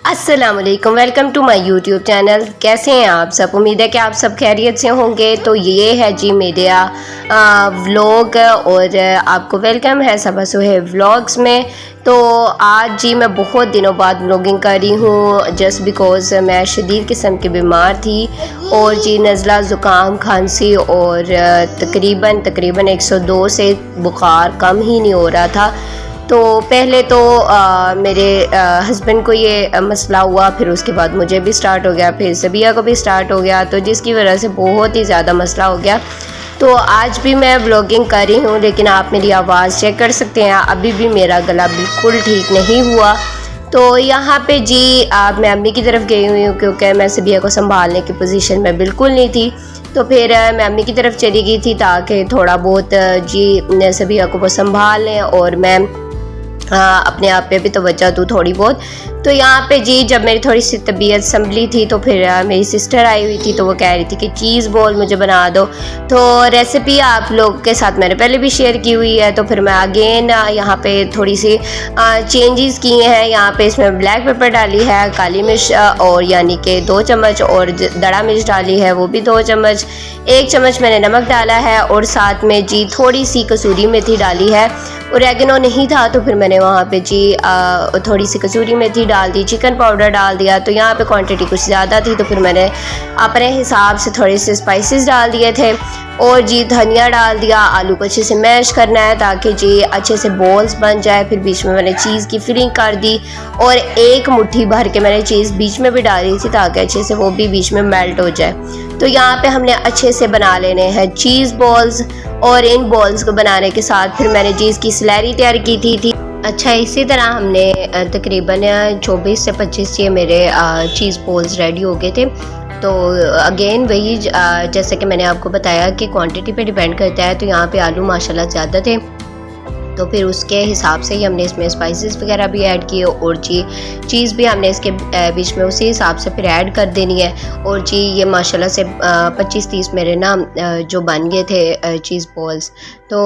अस्सलामुअलैकुम, welcome to my YouTube channel. कैसे हैं आप सब? उम्मीद है कि आप सब खैरियत से होंगे। तो ये है जी मेरा व्लॉग और आपको वेलकम है सबा सुहेब व्लॉग्स में। तो आज जी मैं बहुत दिनों बाद व्लॉगिंग कर रही हूँ जस्ट बिकॉज़ मैं शदीद किस्म की बीमार थी और जी नज़ला ज़ुकाम खांसी और तकरीबन 102 से बुखार कम ही नहीं हो रहा था। तो पहले तो मेरे हस्बैंड को ये मसला हुआ, फिर उसके बाद मुझे भी स्टार्ट हो गया, फिर सबिया को भी स्टार्ट हो गया, तो जिसकी वजह से बहुत ही ज़्यादा मसला हो गया। तो आज भी मैं व्लॉगिंग कर रही हूँ, लेकिन आप मेरी आवाज़ चेक कर सकते हैं, अभी भी मेरा गला बिल्कुल ठीक नहीं हुआ। तो यहाँ पे जी मैं अम्मी की तरफ गई हुई हूँ क्योंकि मैं सबिया को संभालने की पोजीशन में बिल्कुल नहीं थी। तो फिर मैं अम्मी की तरफ चली गई थी ताकि थोड़ा बहुत जी सबिया को वो संभाल लें और मैं अपने आप पे भी तवज्जो दूँ थोड़ी बहुत। तो यहाँ पे जी जब मेरी थोड़ी सी तबीयत संभली थी तो फिर मेरी सिस्टर आई हुई थी, तो वो कह रही थी कि चीज़ बॉल मुझे बना दो। तो रेसिपी आप लोग के साथ मैंने पहले भी शेयर की हुई है, तो फिर मैं अगेन यहाँ पे थोड़ी सी चेंजेस किए हैं। यहाँ पे इसमें ब्लैक पेपर डाली है, काली मिर्च और यानी कि 2 चम्मच, और दड़ा मिर्च डाली है वो भी 2 चम्मच, 1 चम्मच मैंने नमक डाला है और साथ में जी थोड़ी सी कसूरी मेथी डाली है। ओरेगनो नहीं था तो फिर मैंने वहाँ पे जी थोड़ी सी कसूरी मेथी डाल दी, चिकन पाउडर डाल दिया। तो यहाँ पे क्वांटिटी कुछ ज़्यादा थी तो फिर मैंने अपने हिसाब से थोड़े से स्पाइसेस डाल दिए थे और जी धनिया डाल दिया। आलू को अच्छे से मैश करना है ताकि जी अच्छे से बॉल्स बन जाए। फिर बीच में मैंने चीज़ की फिलिंग कर दी और 1 मुट्ठी भर के मैंने चीज़ बीच में भी डाली थी ताकि अच्छे से वो भी बीच में मेल्ट हो जाए। तो यहाँ पे हमने अच्छे से बना लेने हैं चीज़ बॉल्स, और इन बॉल्स को बनाने के साथ फिर मैंने जी इसकी स्लैरी तैयार की थी। अच्छा, इसी तरह हमने तकरीबन 24 से 25 ये मेरे चीज़ बॉल्स रेडी हो गए थे। तो अगेन वही जैसे कि मैंने आपको बताया कि क्वांटिटी पे डिपेंड करता है। तो यहाँ पे आलू माशाल्लाह ज़्यादा थे तो फिर उसके हिसाब से ही हमने इसमें स्पाइसेस वगैरह भी ऐड किए और जी चीज़ भी हमने इसके बीच में उसी हिसाब से फिर ऐड कर देनी है। और जी ये माशाल्लाह से 25-30 मेरे ना जो बन गए थे चीज़ बॉल्स। तो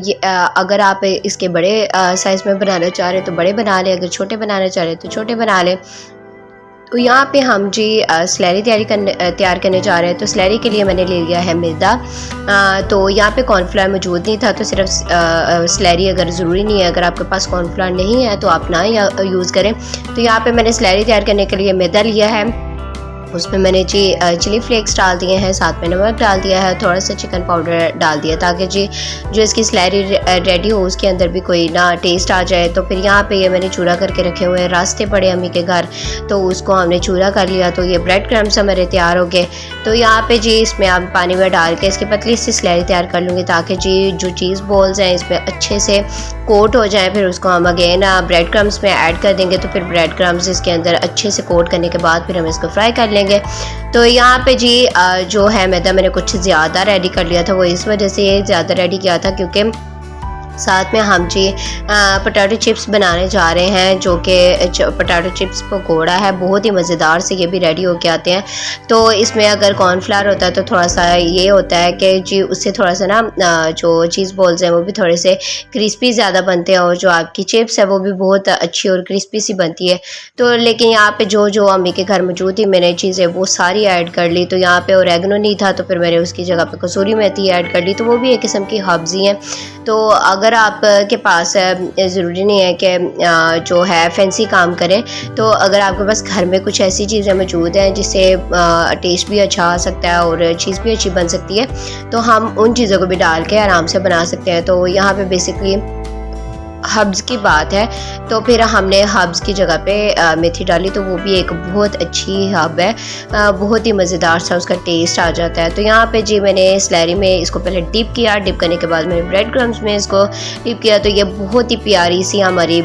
ये अगर आप इसके बड़े साइज़ में बनाना चाह रहे तो बड़े बना लें, अगर छोटे बनाना चाह रहे तो छोटे बना लें। तो यहाँ पे हम जी स्लैरी तैयार करने जा रहे हैं। तो स्लैरी के लिए मैंने ले लिया है मैदा। तो यहाँ पे कॉर्नफ्लावर मौजूद नहीं था, तो सिर्फ स्लैरी अगर ज़रूरी नहीं है, अगर आपके पास कॉर्नफ्लावर नहीं है तो आप ना यूज़ करें। तो यहाँ पे मैंने स्लैरी तैयार करने के लिए मैदा लिया है, उसमें मैंने जी चिली फ्लेक्स डाल दिए हैं, साथ में नमक डाल दिया है, थोड़ा सा चिकन पाउडर डाल दिया ताकि जी जो इसकी स्लैरी रेडी हो उसके अंदर भी कोई ना टेस्ट आ जाए। तो फिर यहाँ पे ये मैंने चूरा करके रखे हुए हैं, रास्ते पड़े अम्मी के घर, तो उसको हमने चूरा कर लिया। तो ये ब्रेड क्रम्स हमारे तैयार हो गए। तो यहाँ पे जी इसमें आप पानी में डाल के इसकी पतली सी स्लैरी तैयार कर लूँगी ताकि जी जो चीज़ बॉल्स हैं इसमें अच्छे से कोट हो जाए। फिर उसको हम अगेन ब्रेड क्रम्स में ऐड कर देंगे। तो फिर ब्रेड क्रम्स इसके अंदर अच्छे से कोट करने के बाद फिर हम इसको फ्राई कर लेंगे। तो यहाँ पे जी जो है मैदा मैंने कुछ ज़्यादा रेडी कर लिया था, वो इस वजह से ज़्यादा रेडी किया था क्योंकि साथ में हम जी पोटैटो चिप्स बनाने जा रहे हैं, जो कि पोटैटो चिप्स पकौड़ा है, बहुत ही मज़ेदार से ये भी रेडी होके आते हैं। तो इसमें अगर कॉर्नफ्लावर होता है तो थोड़ा सा ये होता है कि जी उससे थोड़ा सा ना जो चीज़ बॉल्स हैं वो भी थोड़े से क्रिस्पी ज़्यादा बनते हैं और जो आपकी चिप्स है वो भी बहुत अच्छी और क्रिस्पी सी बनती है। तो लेकिन यहाँ पे जो अम्मी के घर मौजूद थी मैंने चीज़ें वो सारी ऐड कर ली। तो यहाँ पे ओरेगनो नहीं था तो फिर मैंने उसकी जगह पे कसूरी मेथी ऐड कर ली, तो वो भी एक किस्म की हर्ब्स ही हैं। तो अगर आप के पास ज़रूरी नहीं है कि जो है फैंसी काम करें, तो अगर आपके पास घर में कुछ ऐसी चीज़ें मौजूद हैं जिससे टेस्ट भी अच्छा आ सकता है और चीज़ भी अच्छी बन सकती है, तो हम उन चीज़ों को भी डाल के आराम से बना सकते हैं। तो यहाँ पे बेसिकली हब्स की बात है, तो फिर हमने हब्स की जगह पे मेथी डाली, तो वो भी एक बहुत अच्छी हब है, बहुत ही मज़ेदार सा उसका टेस्ट आ जाता है। तो यहाँ पे जी मैंने स्लैरी में इसको पहले डिप किया, डिप करने के बाद मैंने ब्रेड क्रम्स में इसको डिप किया। तो ये बहुत ही प्यारी सी हमारी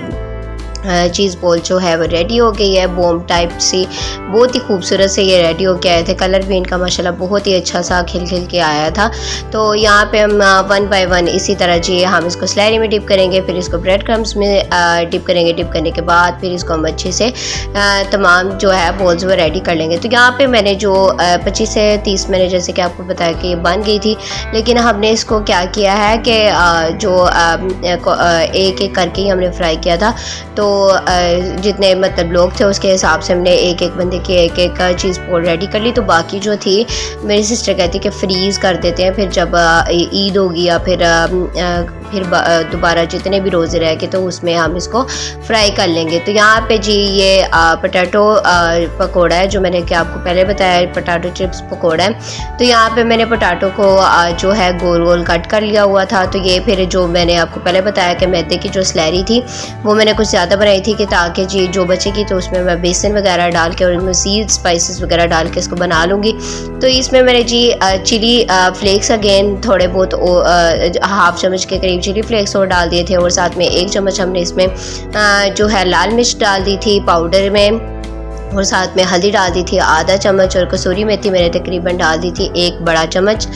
चीज़ बॉल जो है वो रेडी हो गई है, बॉम टाइप सी, बहुत ही खूबसूरत से ये रेडी होके आए थे। कलर भी इनका माशाल्लाह बहुत ही अच्छा सा खिल खिल के आया था। तो यहाँ पे हम 1 बाय 1 इसी तरह जी हम इसको स्लैरी में डिप करेंगे, फिर इसको ब्रेड क्रम्स में डिप करेंगे। डिप करने के बाद फिर इसको हम अच्छे से तमाम जो है बॉल्स वो रेडी कर लेंगे। तो यहाँ पे मैंने जो 25 से 30 मैंने जैसे कि आपको बताया कि ये बन गई थी, लेकिन हमने इसको क्या किया है कि जो एक एक करके ही हमने फ्राई किया था। तो जितने मतलब लोग थे उसके हिसाब से हमने एक एक बंदे की एक एक चीज़ रेडी कर ली। तो बाकी जो थी मेरी सिस्टर कहती कि फ्रीज़ कर देते हैं, फिर जब ईद होगी या फिर दोबारा जितने भी रोज़े रह गए तो उसमें हम इसको फ्राई कर लेंगे। तो यहाँ पे जी ये पोटैटो पकोड़ा है, जो मैंने कि आपको पहले बताया पोटैटो चिप्स पकोड़ा है। तो यहाँ पे मैंने पोटैटो को जो है गोल गोल कट कर लिया हुआ था। तो ये फिर जो मैंने आपको पहले बताया कि मैदे की जो स्लैरी थी वो मैंने कुछ ज़्यादा बनाई थी कि ताकि जी जो बचेगी तो उसमें मैं बेसन वगैरह डाल के और मज़ीद स्पाइसेस वगैरह डाल के इसको बना लूँगी। तो इसमें मैंने जी चिली फ्लेक्स अगेन थोड़े बहुत हाफ चम्मच के करीब चिली फ्लेक्स और डाल दिए थे, और साथ में 1 चम्मच हमने इसमें जो है लाल मिर्च डाल दी थी पाउडर में, और साथ में हल्दी डाल दी थी आधा चम्मच, और कसूरी मेथी मैंने तकरीबन डाल दी थी 1 बड़ा चम्मच,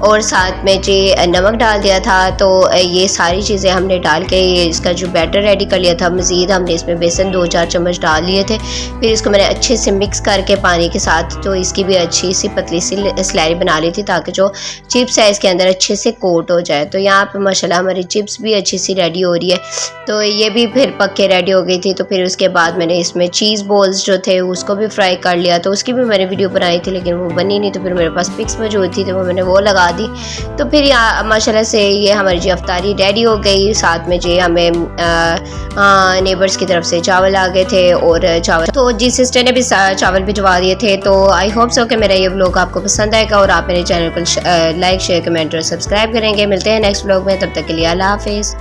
और साथ में जी नमक डाल दिया था। तो ये सारी चीज़ें हमने डाल के इसका जो बैटर रेडी कर लिया था। मज़ीद हमने इसमें बेसन 2-4 चम्मच डाल लिए थे। फिर इसको मैंने अच्छे से मिक्स करके पानी के साथ तो इसकी भी अच्छी सी पतली सी स्लैरी बना ली थी ताकि जो चिप्स है इसके अंदर अच्छे से कोट हो जाए। तो यहाँ पर माशाल्लाह हमारी चिप्स भी अच्छी सी रेडी हो रही है। तो ये भी फिर पक के रेडी हो गई थी। तो फिर उसके बाद मैंने इसमें चीज़ बॉल्स जो थे उसको भी फ्राई कर लिया। तो उसकी भी मैंने वीडियो बनाई थी लेकिन वो बनी नहीं, तो फिर मेरे पास पिक्स मौजूद थी तो वो मैंने वो लगा दी। तो फिर यहाँ माशाल्लाह से ये हमारी जी अफ्तारी रेडी हो गई। साथ में जी हमें नेबर्स की तरफ से चावल आ गए थे, और चावल तो जी सिस्टर ने भी चावल भिजवा दिए थे। तो आई होप सो कि मेरा ये व्लॉग आपको पसंद आएगा और आप मेरे चैनल को लाइक शेयर कमेंट और सब्सक्राइब करेंगे। मिलते हैं नेक्स्ट व्लॉग में, तब तक के लिए अल्लाह हाफिज़।